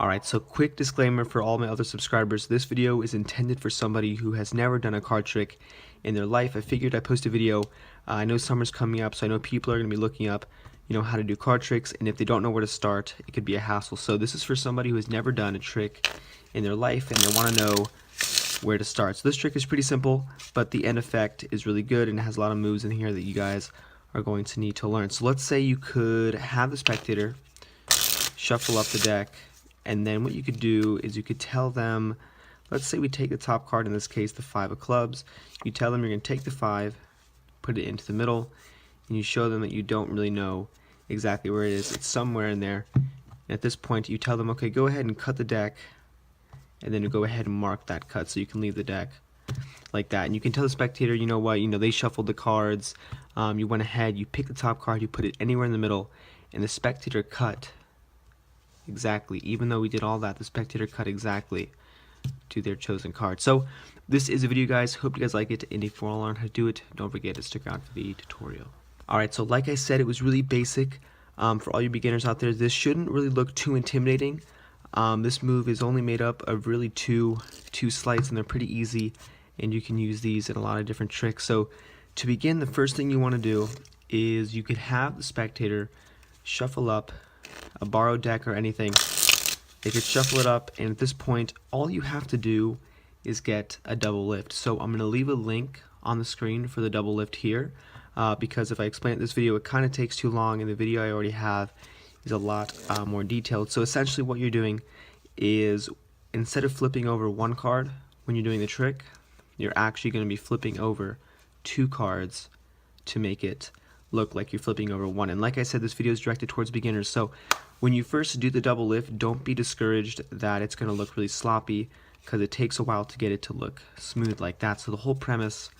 Alright, so quick disclaimer for all my other subscribers. This video is intended for somebody who has never done a card trick in their life. I figured I'd post a video. I know summer's coming up, so I know people are going to be looking up, how to do card tricks, and if they don't know where to start, it could be a hassle. So this is for somebody who has never done a trick in their life and they want to know where to start. So this trick is pretty simple, but the end effect is really good and it has a lot of moves in here that you guys are going to need to learn. So let's say you could have the spectator shuffle up the deck, and then what you could do is you could tell them, let's say we take the top card, in this case the 5 of clubs. You tell them you're going to take the 5, put it into the middle, and you show them that you don't really know exactly where it is. It's somewhere in there. And at this point you tell them, okay, go ahead and cut the deck, and then you go ahead and mark that cut so you can leave the deck like that. And you can tell the spectator, you know what, they shuffled the cards, you went ahead, you pick the top card, you put it anywhere in the middle, and the spectator cut exactly. Even though we did all that, the spectator cut exactly to their chosen card. So this is a video, guys. Hope you guys like it, and if you want to learn how to do it, don't forget to stick around for the tutorial. Alright, so like I said, it was really basic. For all you beginners out there, this shouldn't really look too intimidating. This move is only made up of really two sleights, and they're pretty easy, and you can use these in a lot of different tricks. So to begin, the first thing you want to do is you could have the spectator shuffle up a borrowed deck or anything. They could shuffle it up, and at this point all you have to do is get a double lift. So I'm going to leave a link on the screen for the double lift here, because if I explain it in this video it kind of takes too long, and the video I already have is a lot more detailed. So essentially what you're doing is, instead of flipping over one card when you're doing the trick, you're actually going to be flipping over 2 cards to make it look like you're flipping over one. And like I said, this video is directed towards beginners, so when you first do the double lift, don't be discouraged that it's going to look really sloppy, because it takes a while to get it to look smooth like that. So the whole premise,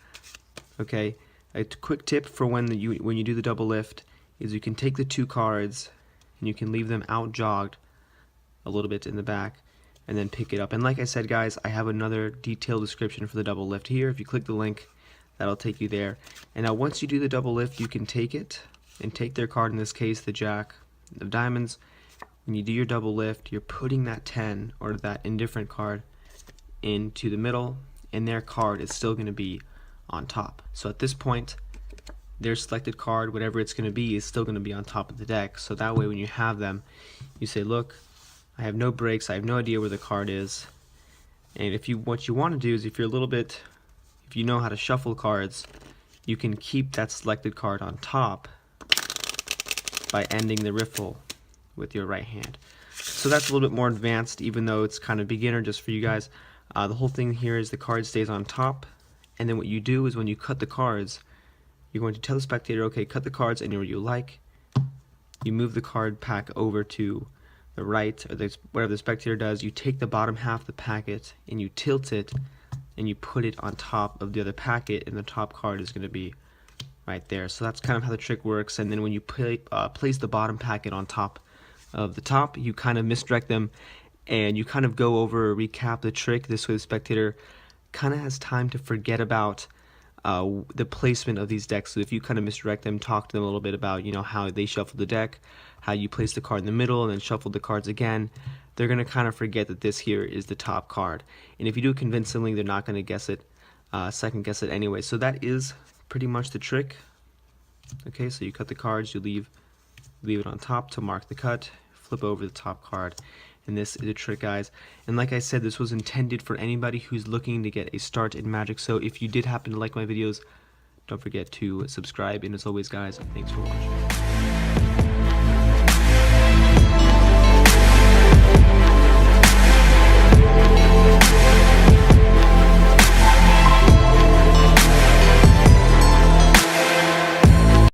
okay, a quick tip for when you do the double lift is you can take the 2 cards and you can leave them out jogged a little bit in the back, and then pick it up. And like I said, guys, I have another detailed description for the double lift here. If you click the link, that'll take you there. And now once you do the double lift, you can take it and take their card, in this case the Jack of Diamonds. When you do your double lift, you're putting that 10 or that indifferent card into the middle, and their card is still going to be on top. So at this point, their selected card, whatever it's going to be, is still going to be on top of the deck. So that way when you have them, you say, look, I have no breaks, I have no idea where the card is. And what you want to do is, if you know how to shuffle cards, you can keep that selected card on top by ending the riffle with your right hand. So that's a little bit more advanced, even though it's kind of beginner just for you guys. The whole thing here is the card stays on top, and then what you do is when you cut the cards, you're going to tell the spectator, okay, cut the cards anywhere you like. You move the card pack over to the right, or whatever the spectator does. You take the bottom half of the packet and you tilt it, and you put it on top of the other packet, and the top card is going to be right there. So that's kind of how the trick works. And then when you place the bottom packet on top of the top, you kind of misdirect them, and you kind of go over, recap the trick. This way the spectator kind of has time to forget about the placement of these decks. So if you kind of misdirect them, talk to them a little bit about how they shuffled the deck, how you place the card in the middle and then shuffled the cards again, they're going to kind of forget that this here is the top card. And if you do it convincingly, they're not going to guess it, second guess it anyway. So that is pretty much the trick. Okay, so you cut the cards, you leave it on top to mark the cut, flip over the top card, and this is a trick, guys. And like I said, this was intended for anybody who's looking to get a start in Magic. So if you did happen to like my videos, don't forget to subscribe, and as always, guys, thanks for watching.